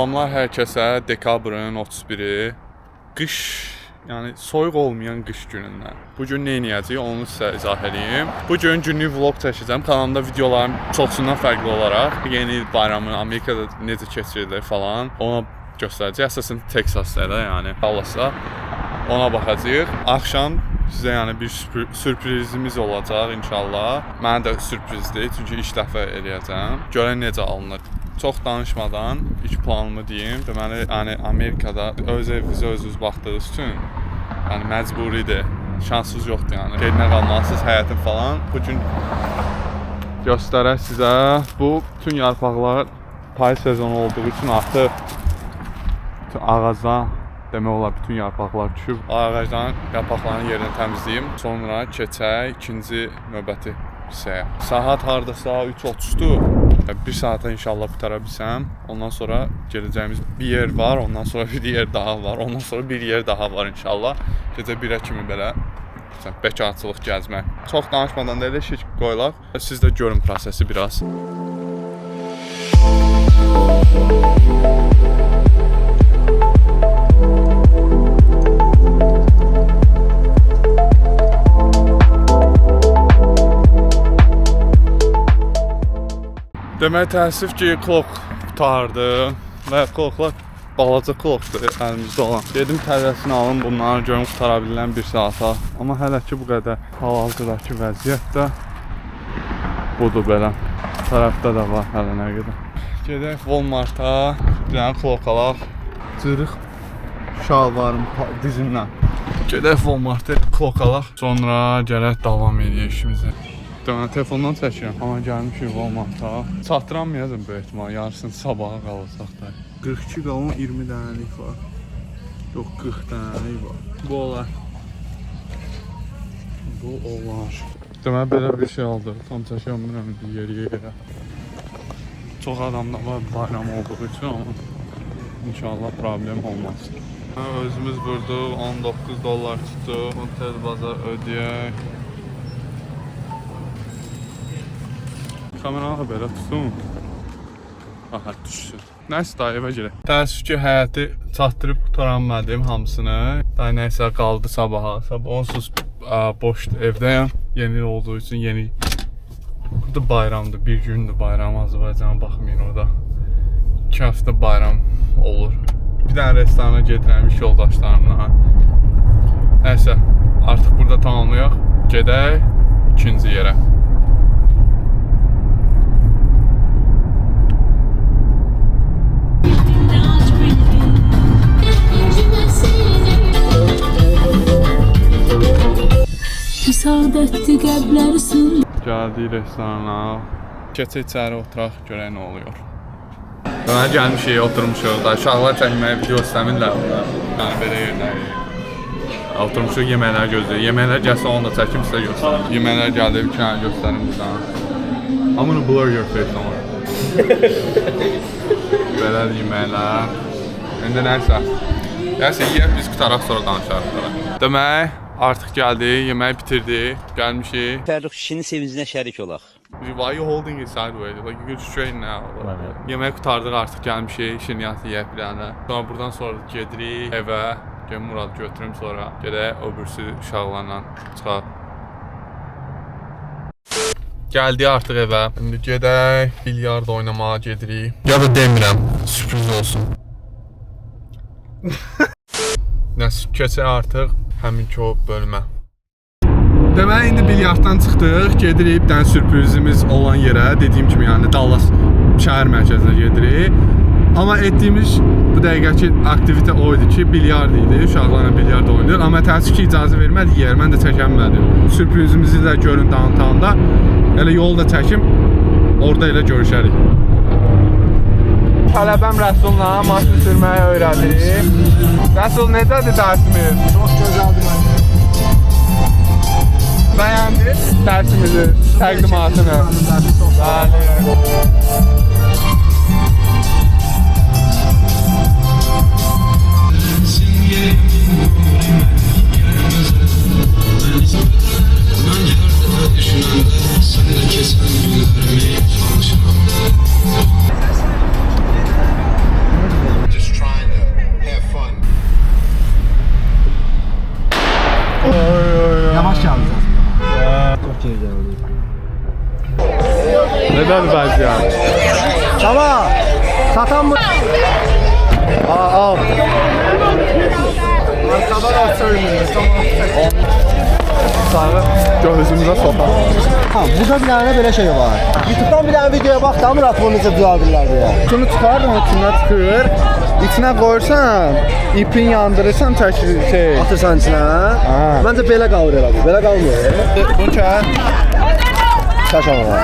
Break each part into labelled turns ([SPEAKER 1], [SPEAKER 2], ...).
[SPEAKER 1] Salamlar hər kəsə dekabrın 31-i qış, yəni soyuq olmayan qış günündən. Bu gün nə edəcəyik onu sizə izah edeyim. Bu gün günlük vlog çəkəcəm. Kanalımda videolarım çoxsundan fərqli olaraq yeni il bayramı Amerikada necə keçirilir falan ona göstərəcək. Əsasən Texasda da, yəni Dallasda ona baxacağıq. Axşam sizə yəni bir sürprizimiz olacaq inşallah. Mənə də sürprizdir, çünki ilk dəfə eləyəcəm. Görən necə alınır. Çox danışmadan ilk planımı deyim. Deməli, yəni Amerikada öz evinizə özünüz baxdığınız üçün yəni məcburidir. Şansınız yoxdur yəni. Gelinə qalmalısınız, həyatın falan. Bu gün göstərək sizə. Bu bütün yarpaqlar payız sezonu olduğu üçün artıq ağacdan demək olar bütün yarpaqlar düşüb. Ağacdan yarpaqların yerini təmizləyim. Sonra keçək ikinci növbəti hissəyə. Saat hardasa 3:30-dur. Bir saata inşallah qutara bilsəm. Ondan sonra gedəcəyimiz bir yer var. Ondan sonra bir yer daha var. Ondan sonra bir yer daha var inşallah. Gecə 1-ə kimi belə bekarçılıq gəzmək. Çox danışmadan da elə şey qoyulaq. Siz də görün prosesi biraz. Demək təəssüf ki, klok qutardı və kloklar balaca klokdur əlimizdə olan. Dedim təzəsini alın, bunları görüm qutara bilirəm 1 saata. Amma hələ ki bu qədər hal-hazırdakı vəziyyət də budur belə. Tərəfdə də var hələ nə qədər. Gedək Walmart'a, bir dənə klok alaq. Cırıq şalvarım dizimlə. Gedək Walmart'a klok alaq. Sonra gələk davam edək işimizə. Deməli, telefondan çəkirəm, amma gəlmişik Walmart'a. Çatdıramayacam bu ehtimal, yarısını sabaha qalacaq da. 42 qalın 20 dənəlik var. Yox, 40 dənəlik var. Bu olar. Bu olar. Deməli, belə bir şey aldı. Tam çəkəmirəm yerə. Çox adamda var bayram olduğu üçün, amma inşallah problem olmaz. Özümüz vurduq, $19 tutdu. Bunu tez bazar ödəyək. Kameranı belə tutun. Aha, düşsün. Nəysə, daha evə girək. Təəssüf ki, həyəti çatdırıb qutaranmadım hamısını. Daha nəysə qaldı sabaha. Sabah onsuz boşdur, evdəyəm. Yeni olduğu üçün yeni... Burada bayramdır, bir gündür bayram Azərbaycana baxmayın orada. 2 həftə bayram olur. Bir dənə restorana gedirəm iş yoldaşlarımla. Nəysə, artıq burada tamamlayaq. Gedək ikinci yerə. Gəldik restorana. Keçək içəri oturaq, görək nə oluyor. Deməli, gəlmişik, oturmuşuq da. Uşaqlar çəkməyə video istəmirlər. Yəni, belə yerləri. Oturmuşuq, yeməklər gözləyir. Yeməklər gəlsə onu da çəkim sizə göstərim. Yeməklər gəldi, bir kənə göstərim buradan. I'm gonna blur your face on. Belə yeməklər. İndi nəysə. Nəysə, yiyək biz qutaraq sonra danışarıq. Demək, artıq gəldi, yeməyi bitirdi, gəlmişik.
[SPEAKER 2] Fərruh kişinin sevincinə şərik olaq.
[SPEAKER 1] Why are you holding it sideways? Like you could straighten out. Yeməyi qutardıq, artıq gəlmişik, şirniyyatı yeyək bir dənə. Sonra buradan sonra gedirik evə. Gəlin Murad götürüm sonra. Gedək öbürsü uşaqlarla çıxaq. Gəldik artıq evə. İndi gedək bilyard oynamağa gedirik. Ya da demirəm, sürpriz olsun. Nəsə, keçək artıq həminki o bölmə. Deməli, indi bilyarddan çıxdıq, gedirik bir dənə sürprizimiz olan yerə. Dediyim kimi, yəni Dallas şəhər mərkəzinə gedirik. Amma etdiyimiz bu dəqiqəki aktivitə o idi ki, bilyard idi, uşaqlarla bilyard oynayır. Amma təəssüf ki, icazə vermədi yer, mən də çəkənmədim. Sürprizimizi də görün downtownda. Elə yolu da çəkim, orada elə görüşərik. Tələbəm Rəsulla maşın sürməyi öyrədirik. Rəsul, necədir dərsimiz?
[SPEAKER 3] Çox gözəldir məncə.
[SPEAKER 1] Bəyəndiniz dərsimizi, təqdimatını? Bəli. Neden bence ya?
[SPEAKER 3] Tamam. Satan mı?
[SPEAKER 1] Al.
[SPEAKER 3] Arkadan söylüyoruz.
[SPEAKER 1] Sarı gözümüzə soxaq.
[SPEAKER 3] Ha, burada bir tane böyle şey var. YouTube'dan bir tane videoya bak da Murat bunu necə düzəldirlər diye.
[SPEAKER 1] Şunu çıxardın, içinə çıxır. İçinə qoyursan, ipin yandırırsan şey.
[SPEAKER 3] Atırsan içine.
[SPEAKER 1] Ha.
[SPEAKER 3] Bence belə qalır elə bu. Belə qalmıyor.
[SPEAKER 1] Bu kə.
[SPEAKER 3] Şaşama var.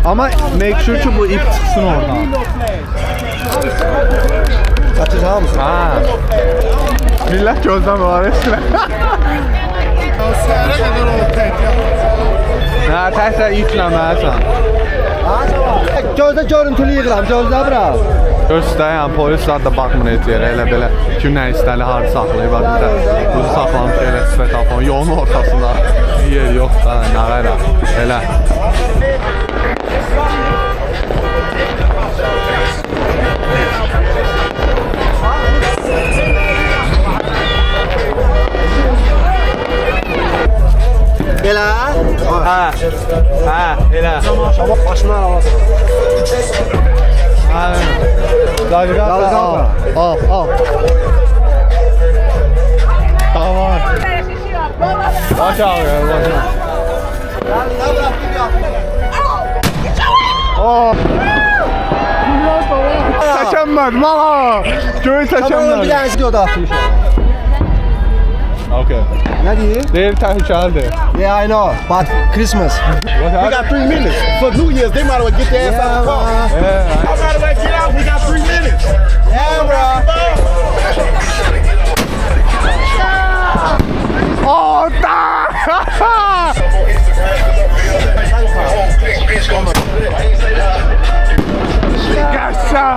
[SPEAKER 1] Amma make sure ki bu ip çıxsın oradan.
[SPEAKER 3] Atacağım mısın?
[SPEAKER 1] Ha. Millət gözdən var esinə.
[SPEAKER 3] Səhərə qədər o tək.
[SPEAKER 1] Hə, təkrar yükləməlisən.
[SPEAKER 3] Gözdə görüntülü yığıram, gözdə bura.
[SPEAKER 1] Göstərən polislər də baxmır heç yerə, elə belə kim nə istəli harda saxlayıb, bizdə buzu saxlamış elə svetafon, yolun ortasında yer yox da, nə qayra, elə.
[SPEAKER 3] Belə?
[SPEAKER 1] Hə, elə.
[SPEAKER 3] Başına arabası.
[SPEAKER 1] Hə. Dalqa al. Tamam. Baş ağrıyor, baş. Çəkənmədim, ala. Göy
[SPEAKER 3] Tamam, bir
[SPEAKER 1] çəkənmədim.
[SPEAKER 3] dənə videoda atmışam.
[SPEAKER 1] Okay.
[SPEAKER 3] Nə deyir?
[SPEAKER 1] Deyir təhlükəlidir.
[SPEAKER 3] Yeah, I know, but Christmas.
[SPEAKER 1] We
[SPEAKER 4] got 3 minutes. For New Year's, they might as well get their ass out the car.
[SPEAKER 1] Yeah.
[SPEAKER 4] I might as well get out. We got 3 minutes.
[SPEAKER 3] Yeah, bro.
[SPEAKER 1] Oh, da! Yaşa!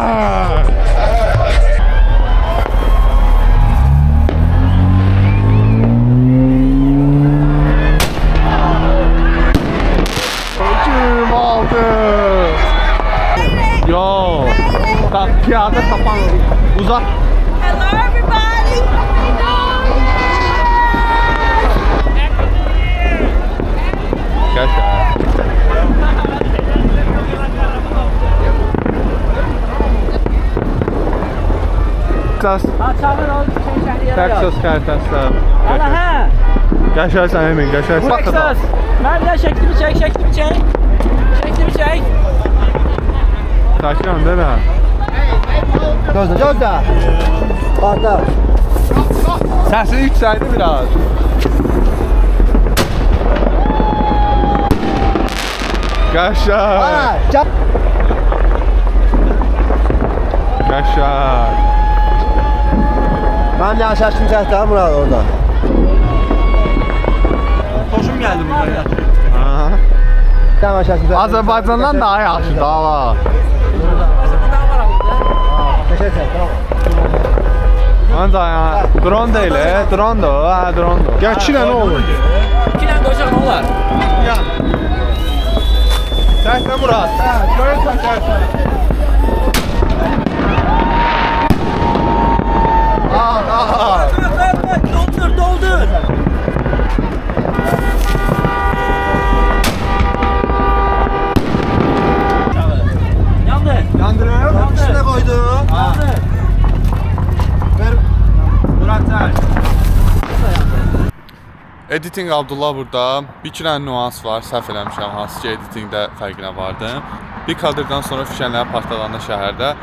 [SPEAKER 1] Çocuğum aldı. Yo. Bak piyade kapan. Uzak.
[SPEAKER 5] Hello, everybody.
[SPEAKER 1] Yaşa. Texas. Texas kartası.
[SPEAKER 6] Aha,
[SPEAKER 1] Yaşarsan emin, yaşarsan.
[SPEAKER 6] Texas. Ben de şeklimi çek.
[SPEAKER 1] Taşıyan değil mi?
[SPEAKER 3] Gözdə. Bax da.
[SPEAKER 1] Sesi yükseldi biraz. Yaşar.
[SPEAKER 3] Ha, gəl.
[SPEAKER 1] Yaşar.
[SPEAKER 3] Mənim yaşaşdım çəkdəm Murat orada.
[SPEAKER 6] Hoşum geldi buraya.
[SPEAKER 1] Aha.
[SPEAKER 3] Tamam yaşaşdım.
[SPEAKER 1] Azerbaycandan daha yaxşı daha.
[SPEAKER 3] Teşekkür tamam.
[SPEAKER 1] Ancaq ya drone deyil, drone da, ha drone da. Gəl nə olur?
[SPEAKER 6] 2 tane koyacak ne olar?
[SPEAKER 1] Çəkdə Murat. Görürsən çəksən.
[SPEAKER 6] Doldur. Yandı.
[SPEAKER 1] Yandırıyor.
[SPEAKER 3] Üstünə qoydum.
[SPEAKER 1] Murat çək. Editing Abdullah burada. Bir iki dənə nüans var, səhv eləmişəm, hansı ki editingdə fərqinə vardım. Bir kadrdan sonra fişənlər partladanda şəhərdə,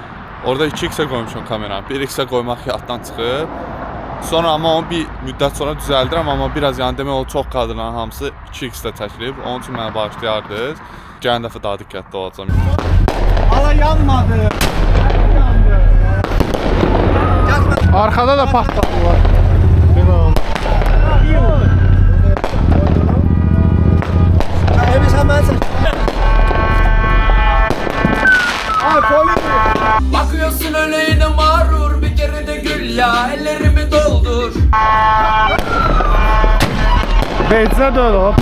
[SPEAKER 1] orada 2x-ə qoymuşum kameranı, 1x-ə qoymaq yaddan çıxıb. Sonra amma onu bir müddət sonra düzəldirəm, amma biraz yəni demək o çox kadrların hamısı 2x-də çəkilib. Onun üçün mənə bağışlayardınız. Gələn dəfə daha diqqətli olacağam.
[SPEAKER 3] Ala yanmadı.
[SPEAKER 1] Arkada da partladılar.
[SPEAKER 3] Emin sen ben çək. Ay polis.
[SPEAKER 7] Bakıyorsun öyle yine mağrur, bir kere de gül ya, ellerimi doldur.
[SPEAKER 1] Beytsə dönüb.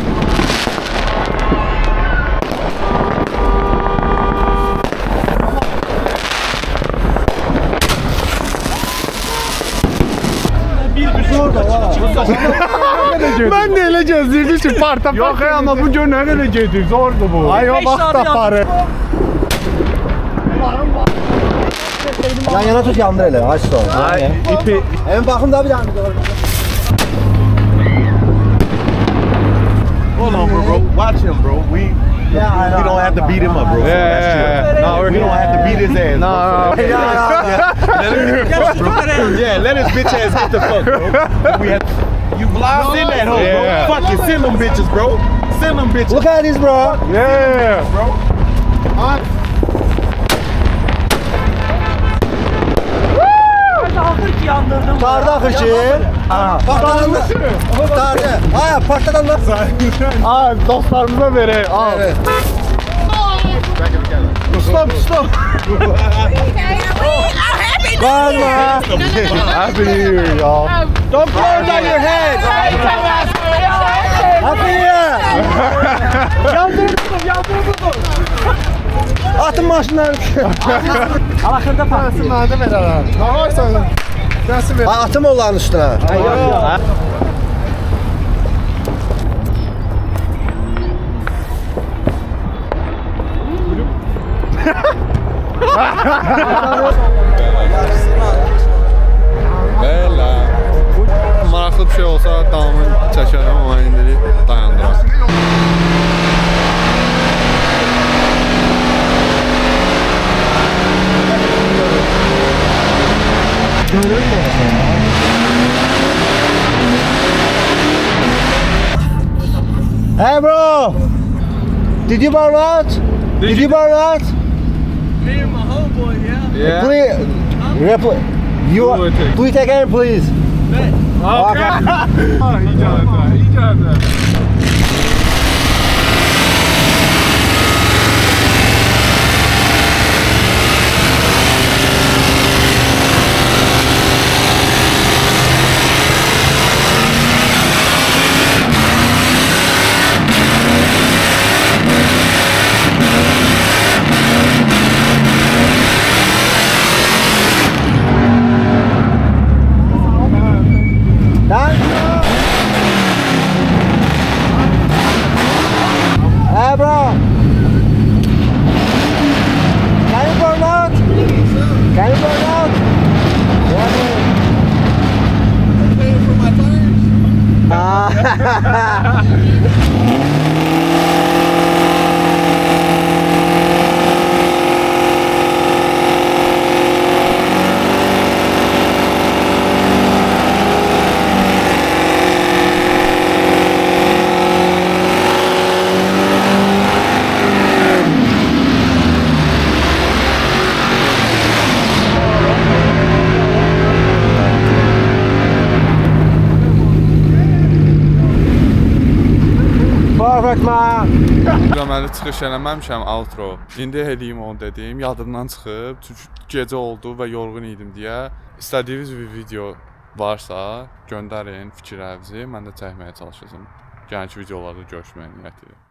[SPEAKER 3] Bir orada.
[SPEAKER 1] Ben de elə gözləyirdim ki, partap. Yox, amma bu gün nə qədər gedir, zordur bu.
[SPEAKER 3] Ay o
[SPEAKER 6] Beş
[SPEAKER 3] vaxt
[SPEAKER 6] saat
[SPEAKER 3] aparır. Yan yana tut yandır elə. Aç sonra.
[SPEAKER 4] Ay, ipi.
[SPEAKER 3] Hemen bakın da bir tane video var.
[SPEAKER 4] Hold on, bro. Watch him, bro. We don't have to beat him up, bro. So that's true.
[SPEAKER 1] No,
[SPEAKER 4] We don't have to beat his ass.
[SPEAKER 1] No.
[SPEAKER 4] Yeah, let his bitch ass get the fuck, bro. We have you vlogs in that hole,
[SPEAKER 1] Yeah.
[SPEAKER 4] bro. Fuck you, send them bitches, bro. Send them bitches,
[SPEAKER 3] Look at this bro.
[SPEAKER 1] Yeah.
[SPEAKER 4] bro.
[SPEAKER 6] Ahır ki yandırdım.
[SPEAKER 3] Karda akır ki. Patladanlar. Kurtardı. Ay patladanlar.
[SPEAKER 1] Aa, dostlarımıza verək. Al.
[SPEAKER 3] Evet.
[SPEAKER 1] Stop, stop.
[SPEAKER 3] Bağırma.
[SPEAKER 1] Happy New Year, y'all.
[SPEAKER 3] Don't blow down your head. Happy Year. Yandırdım. Atın maşınları.
[SPEAKER 6] Ahırda patlıyor.
[SPEAKER 1] Məndə verərəm. Nə varsan? Nəsə ver.
[SPEAKER 3] Atım onların üstüne.
[SPEAKER 1] Belə. Maraqlı bir şey olsa davamını çəkərəm, amma indi dayandıram.
[SPEAKER 3] Hey bro. Did you burn out? Did you burn out?
[SPEAKER 1] Yeah.
[SPEAKER 3] Please. Do it again please. Okay. Lan. Hey bro. Can you burn out? Can you burn out? Perfect man.
[SPEAKER 1] Deməli çıxış eləməmişəm outro. İndi eləyim onu dedim. Yadımdan çıxıb. Çünki gecə oldu və yorğun idim deyə. İstədiyiniz bir video varsa göndərin fikirlərinizi. Mən də çəkməyə çalışacağam. Gələcək videolarda görüşməyə niyyət edirəm.